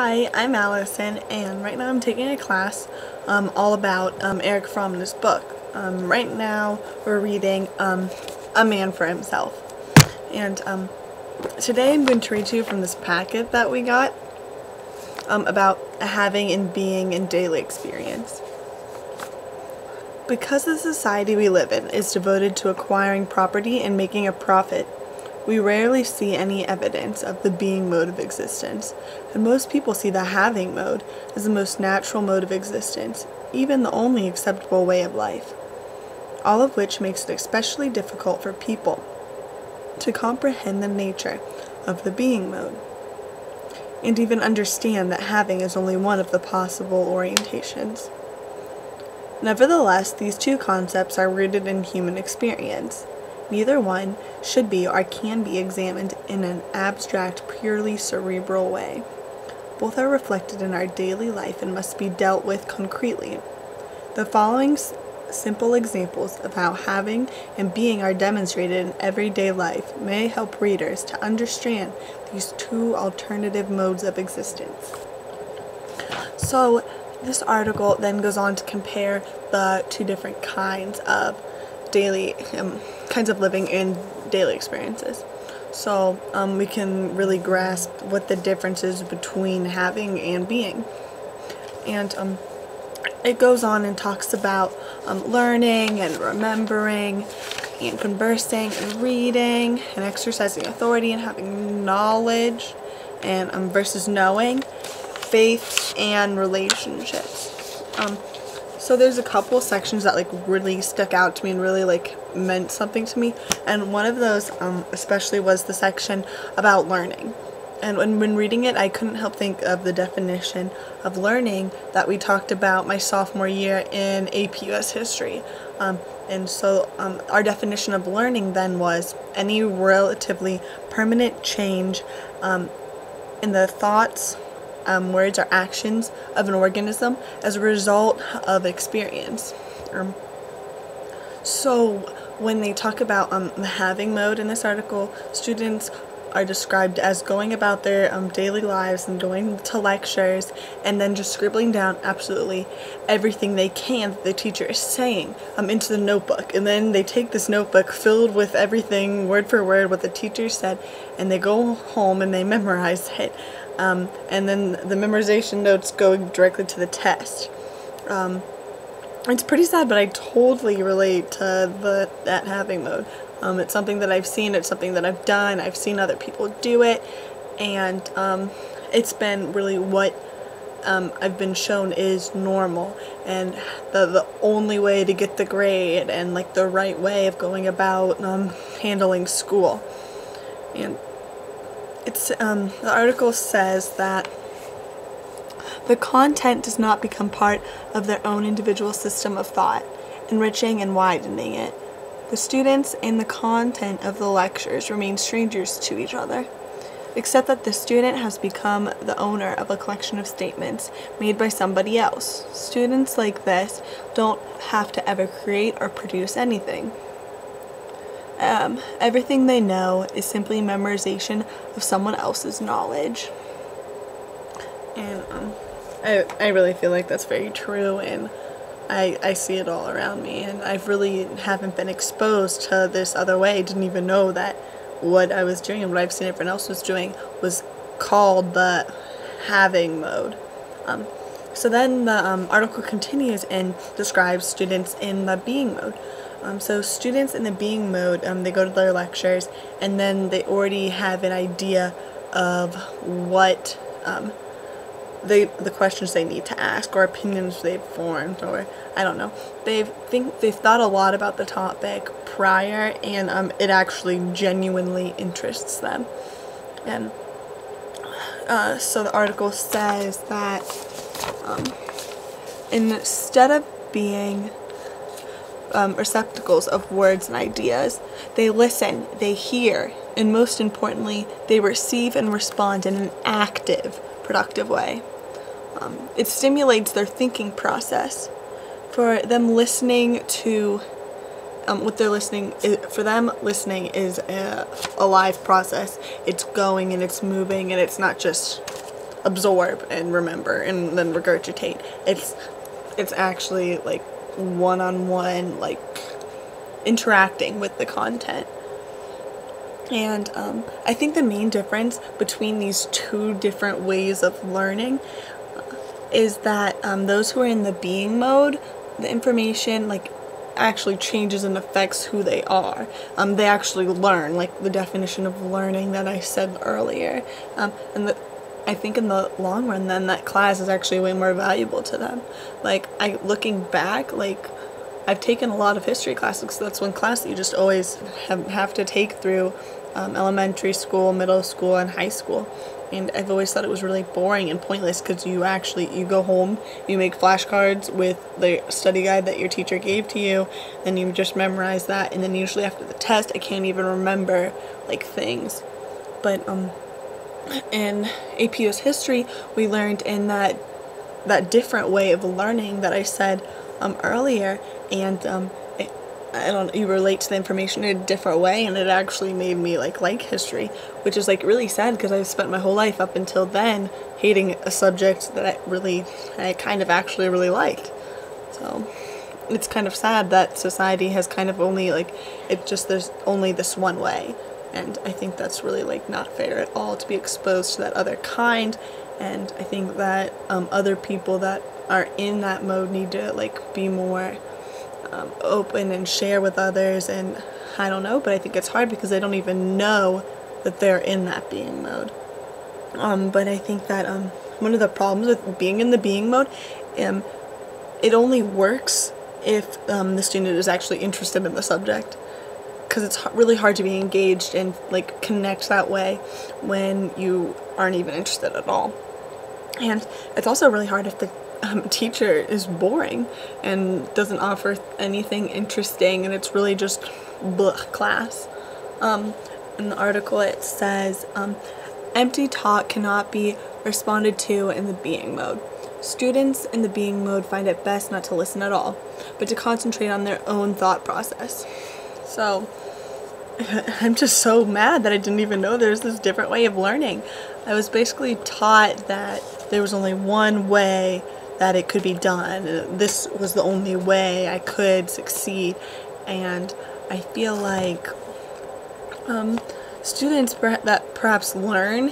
Hi, I'm Allison, and right now I'm taking a class all about Eric Fromm's book. Right now we're reading A Man for Himself. And today I'm going to read to you from this packet that we got about having and being in daily experience. Because the society we live in is devoted to acquiring property and making a profit, we rarely see any evidence of the being mode of existence, and most people see the having mode as the most natural mode of existence, even the only acceptable way of life. All of which makes it especially difficult for people to comprehend the nature of the being mode, and even understand that having is only one of the possible orientations. Nevertheless, these two concepts are rooted in human experience. Neither one should be or can be examined in an abstract, purely cerebral way. Both are reflected in our daily life and must be dealt with concretely. The following simple examples of how having and being are demonstrated in everyday life may help readers to understand these two alternative modes of existence. So, this article then goes on to compare the two different kinds of living in daily experiences. So we can really grasp what the difference is between having and being. And it goes on and talks about learning and remembering and conversing and reading and exercising authority and having knowledge and versus knowing, faith and relationships. So there's a couple sections that really stuck out to me and really meant something to me, and one of those especially was the section about learning. And when reading it, I couldn't help think of the definition of learning that we talked about my sophomore year in AP US History. And so our definition of learning then was any relatively permanent change in the thoughts, words, or actions of an organism as a result of experience. So when they talk about the having mode in this article, students are described as going about their daily lives and going to lectures and then just scribbling down absolutely everything they can that the teacher is saying into the notebook. And then they take this notebook filled with everything, word for word, what the teacher said, and they go home and they memorize it. And then the memorization notes go directly to the test. It's pretty sad, but I totally relate to that having mode. It's something that I've seen, it's something that I've done, I've seen other people do it, and it's been really what I've been shown is normal, and the only way to get the grade, and the right way of going about handling school. And it's the article says that the content does not become part of their own individual system of thought, enriching and widening it. The students and the content of the lectures remain strangers to each other, except that the student has become the owner of a collection of statements made by somebody else. Students like this don't have to ever create or produce anything. Everything they know is simply memorization of someone else's knowledge. And I really feel like that's very true, and I see it all around me, and I really haven't been exposed to this other way. I didn't even know that what I was doing and what I've seen everyone else was doing was called the having mode. So then the article continues and describes students in the being mode. So students in the being mode, they go to their lectures, and then they already have an idea of what the questions they need to ask, or opinions they've formed, or I don't know. They've thought a lot about the topic prior, and it actually genuinely interests them. And so the article says that instead of being receptacles of words and ideas, they listen, they hear, and most importantly, they receive and respond in an active, productive way. It stimulates their thinking process. For them, listening to for them, listening is a live process. It's going and it's moving, and it's not just absorb and remember and then regurgitate. It's actually like one-on-one, like interacting with the content. And I think the main difference between these two different ways of learning is that those who are in the being mode, the information like actually changes and affects who they are. They actually learn, like the definition of learning that I said earlier. I think in the long run, then that class is actually way more valuable to them. Like looking back, like I've taken a lot of history classes because that's one class that you just always have to take through elementary school, middle school, and high school. And I've always thought it was really boring and pointless because you go home, you make flashcards with the study guide that your teacher gave to you, and you just memorize that, and then usually after the test I can't even remember like things. But in APU's history we learned in that different way of learning that I said earlier, and you relate to the information in a different way, and it actually made me like history, which is like really sad because I've spent my whole life up until then hating a subject that I kind of actually really liked. So it's kind of sad that society has kind of only there's only this one way, and I think that's really like not fair at all to be exposed to that other kind. And I think that other people that are in that mode need to like be more open and share with others, and I don't know, but I think it's hard because they don't even know that they're in that being mode. But I think that one of the problems with being in the being mode, it only works if the student is actually interested in the subject, because it's really hard to be engaged and like connect that way when you aren't even interested at all. And it's also really hard if the teacher is boring and doesn't offer anything interesting, and it's really just blech class. In the article it says, empty talk cannot be responded to in the being mode. Students in the being mode find it best not to listen at all, but to concentrate on their own thought process. So I'm just so mad that I didn't even know there's this different way of learning. I was basically taught that there was only one way that it could be done. This was the only way I could succeed, and I feel like students that perhaps learn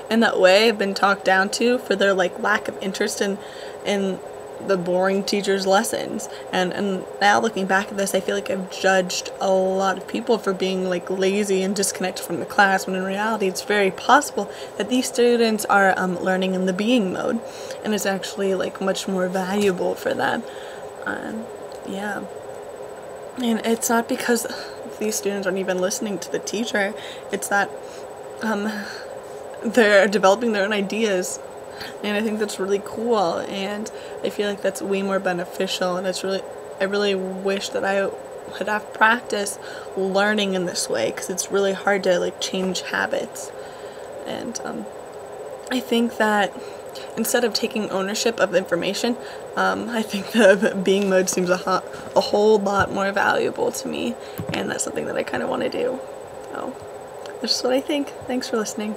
in that way have been talked down to for their like lack of interest in the boring teacher's lessons. And now looking back at this, I feel like I've judged a lot of people for being like lazy and disconnected from the class, when in reality it's very possible that these students are learning in the being mode, and it's actually like much more valuable for them. Yeah, and it's not because these students aren't even listening to the teacher, it's that they're developing their own ideas. And I think that's really cool, and I feel like that's way more beneficial, and I really wish that I would have practice learning in this way, because it's really hard to like change habits. And I think that instead of taking ownership of information, I think the being mode seems a whole lot more valuable to me, and that's something that I kind of want to do. So that's just what I think. Thanks for listening.